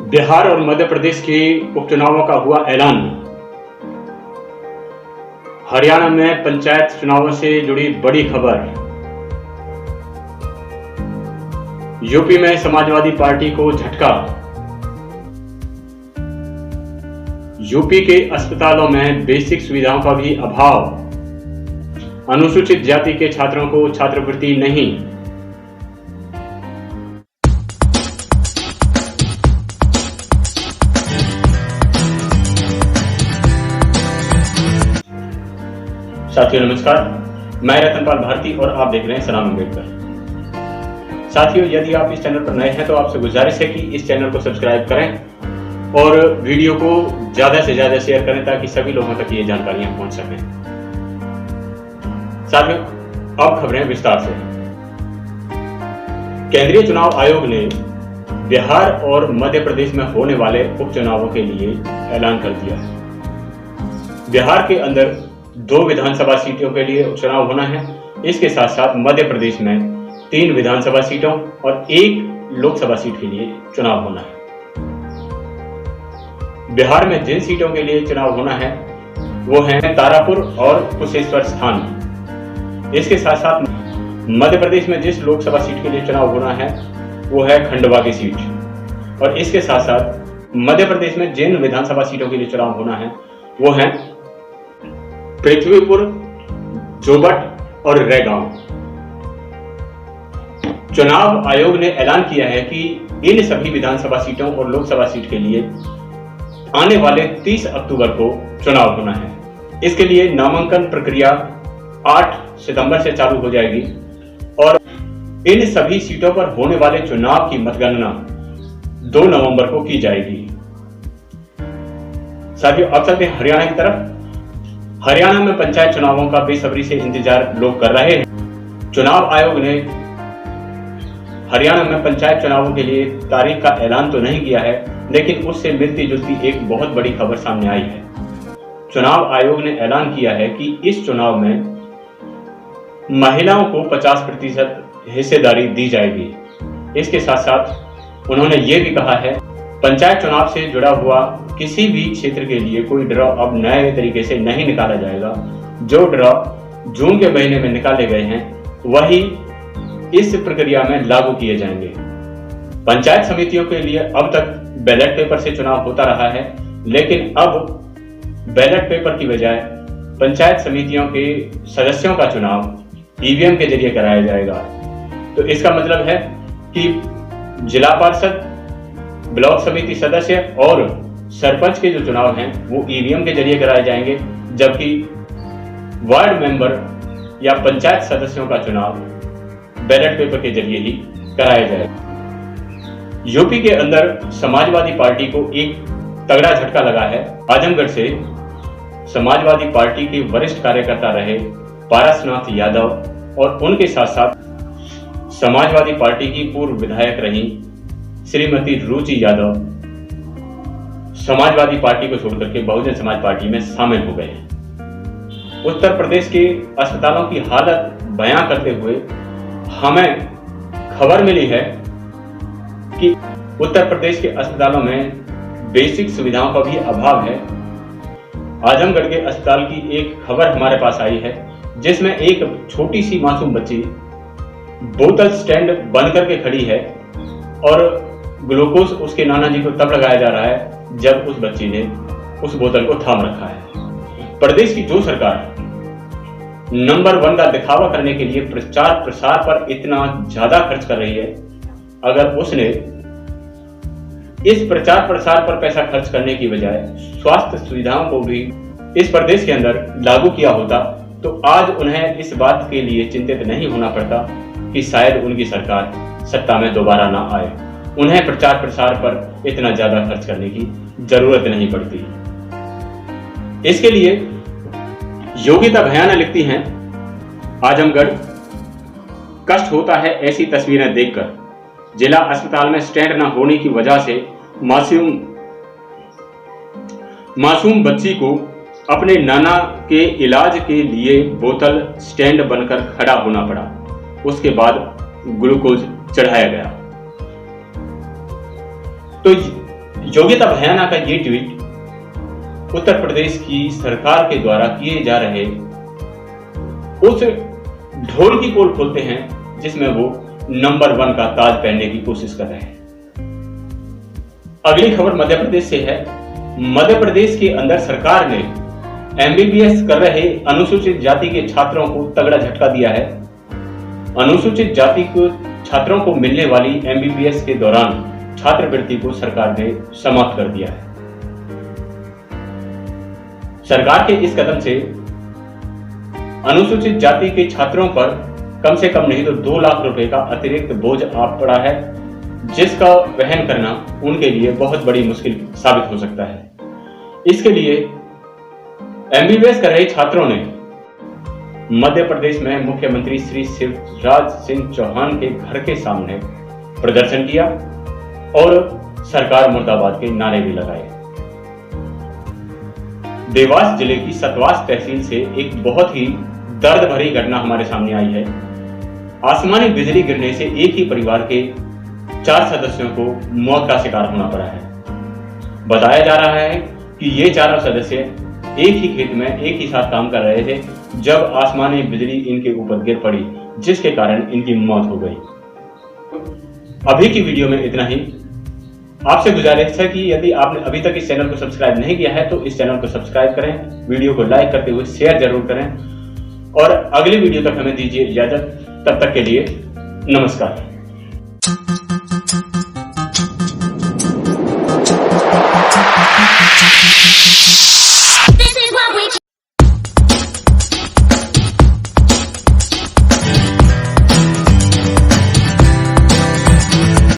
बिहार और मध्य प्रदेश के उपचुनावों का हुआ ऐलान। हरियाणा में पंचायत चुनावों से जुड़ी बड़ी खबर। यूपी में समाजवादी पार्टी को झटका। यूपी के अस्पतालों में बेसिक सुविधाओं का भी अभाव। अनुसूचित जाति के छात्रों को छात्रवृत्ति नहीं। साथियों नमस्कार, मैं रतनपाल भारती और आप देख रहे हैं सलाम अम्बेडकर। साथियों, यदि आप इस चैनल पर नए हैं तो आपसे गुजारिश है कि इस चैनल को सब्सक्राइब करें और वीडियो को ज्यादा से ज्यादा शेयर करें ताकि सभी लोगों तक ये जानकारियां पहुंच सकें। साथियों, अब खबरें विस्तार से। केंद्रीय चुनाव आयोग ने बिहार और मध्य प्रदेश में होने वाले उपचुनावों के लिए ऐलान कर दिया है। बिहार के अंदर 2 विधानसभा सीटों के लिए उपचुनाव होना है। इसके साथ साथ मध्य प्रदेश में 3 विधानसभा सीटों और 1 लोकसभा सीट के लिए चुनाव होना है। बिहार में जिन सीटों के लिए चुनाव होना है वो हैं तारापुर और कुशेश्वर स्थान। इसके साथ साथ मध्य प्रदेश में जिस लोकसभा सीट के लिए चुनाव होना है वो है खंडवा की सीट। और इसके साथ साथ मध्य प्रदेश में जिन विधानसभा सीटों के लिए चुनाव होना है वो है पृथ्वीपुर, जोबट और रैगांव। चुनाव आयोग ने ऐलान किया है कि इन सभी विधानसभा सीटों और लोकसभा सीट के लिए आने वाले 30 अक्टूबर को चुनाव होना है। इसके लिए नामांकन प्रक्रिया 8 सितंबर से चालू हो जाएगी और इन सभी सीटों पर होने वाले चुनाव की मतगणना 2 नवंबर को की जाएगी। साथियों, अब चलते हैं हरियाणा की तरफ। हरियाणा में पंचायत चुनावों का बेसब्री से इंतजार लोग कर रहे हैं। चुनाव आयोग ने हरियाणा में पंचायत चुनावों के लिए तारीख का ऐलान तो नहीं किया है, लेकिन उससे मिलती जुलती एक बहुत बड़ी खबर सामने आई है। चुनाव आयोग ने ऐलान किया है कि इस चुनाव में महिलाओं को 50% हिस्सेदारी दी जाएगी। इसके साथ साथ उन्होंने ये भी कहा है पंचायत चुनाव से जुड़ा हुआ किसी भी क्षेत्र के लिए कोई ड्रॉ अब नए तरीके से नहीं निकाला जाएगा। जो ड्रॉ जून के महीने में निकाले गए हैं वही इस प्रक्रिया में लागू किए जाएंगे। पंचायत समितियों के लिए अब तक बैलेट पेपर से चुनाव होता रहा है, लेकिन अब बैलेट पेपर की बजाय पंचायत समितियों के सदस्यों का चुनाव ईवीएम के जरिए कराया जाएगा। तो इसका मतलब है कि जिला पार्षद, ब्लॉक समिति सदस्य और सरपंच के जो चुनाव हैं वो ईवीएम के जरिए कराए जाएंगे, जबकि वार्ड मेंबर या पंचायत सदस्यों का चुनाव बैलेट पेपर के जरिए ही कराया जाएगा। यूपी के अंदर समाजवादी पार्टी को एक तगड़ा झटका लगा है। आजमगढ़ से समाजवादी पार्टी के वरिष्ठ कार्यकर्ता रहे पारसनाथ यादव और उनके साथ साथ समाजवादी पार्टी की पूर्व विधायक रही श्रीमती रुचि यादव समाजवादी पार्टी को छोड़कर के बहुजन समाज पार्टी में शामिल हो गए हैं। उत्तर प्रदेश के अस्पतालों की हालत बयां करते हुए हमें खबर मिली है कि उत्तर प्रदेश के अस्पतालों में बेसिक सुविधाओं का भी अभाव है। आजमगढ़ के अस्पताल की एक खबर हमारे पास आई है जिसमें एक छोटी सी मासूम बच्ची बोतल स्टैंड बन करके खड़ी है और ग्लूकोज उसके नाना जी को तब लगाया जा रहा है जब उस बच्ची ने उस बोतल को थाम रखा है। प्रदेश की जो सरकार नंबर 1 का दिखावा करने के लिए प्रचार प्रसार पर इतना ज्यादा खर्च कर रही है, अगर उसने इस प्रचार प्रसार पर पैसा खर्च करने की बजाय स्वास्थ्य सुविधाओं को भी इस प्रदेश के अंदर लागू किया होता तो आज उन्हें इस बात के लिए चिंतित नहीं होना पड़ता कि शायद उनकी सरकार सत्ता में दोबारा ना आए। उन्हें प्रचार प्रसार पर इतना ज्यादा खर्च करने की जरूरत नहीं पड़ती। इसके लिए योगिता भयाना लिखती हैं, आजमगढ़ कष्ट होता है ऐसी तस्वीरें देखकर। जिला अस्पताल में स्टैंड न होने की वजह से मासूम बच्ची को अपने नाना के इलाज के लिए बोतल स्टैंड बनकर खड़ा होना पड़ा। उसके बाद ग्लूकोज चढ़ाया गया। तो योगिता भयाना का ये ट्वीट उत्तर प्रदेश की सरकार के द्वारा किए जा रहे उस ढोल की पोल खोलते हैं जिसमें वो नंबर 1 का ताज पहनने की कोशिश कर रहे हैं। अगली खबर मध्य प्रदेश से है। मध्य प्रदेश के अंदर सरकार ने एमबीबीएस कर रहे अनुसूचित जाति के छात्रों को तगड़ा झटका दिया है। अनुसूचित जाति के छात्रों को मिलने वाली एमबीबीएस के दौरान छात्रवृत्ति को सरकार ने समाप्त कर दिया है। सरकार के इस कदम से अनुसूचित जाति के छात्रों पर कम से कम नहीं तो 2 लाख रुपए का अतिरिक्त बोझ आ पड़ा है, जिसका वहन करना उनके लिए बहुत बड़ी मुश्किल साबित हो सकता है। इसके लिए एमबीबीएस कर रहे छात्रों ने मध्य प्रदेश में मुख्यमंत्री श्री शिवराज सिंह चौहान के घर के सामने प्रदर्शन किया और सरकार मुर्दाबाद के नारे भी लगाए। देवास जिले की सतवास तहसील से एक बहुत ही दर्द भरी घटना हमारे सामने आई है। आसमानी बिजली गिरने से एक ही परिवार के 4 सदस्यों को मौत का शिकार होना पड़ा है। बताया जा रहा है कि ये चारों सदस्य एक ही खेत में एक ही साथ काम कर रहे थे जब आसमानी बिजली इनके ऊपर गिर पड़ी, जिसके कारण इनकी मौत हो गई। अभी की वीडियो में इतना ही। आपसे गुजारिश है कि यदि आपने अभी तक इस चैनल को सब्सक्राइब नहीं किया है तो इस चैनल को सब्सक्राइब करें, वीडियो को लाइक करते हुए शेयर जरूर करें और अगली वीडियो तक हमें दीजिए इजाजत। तब तक के लिए नमस्कार।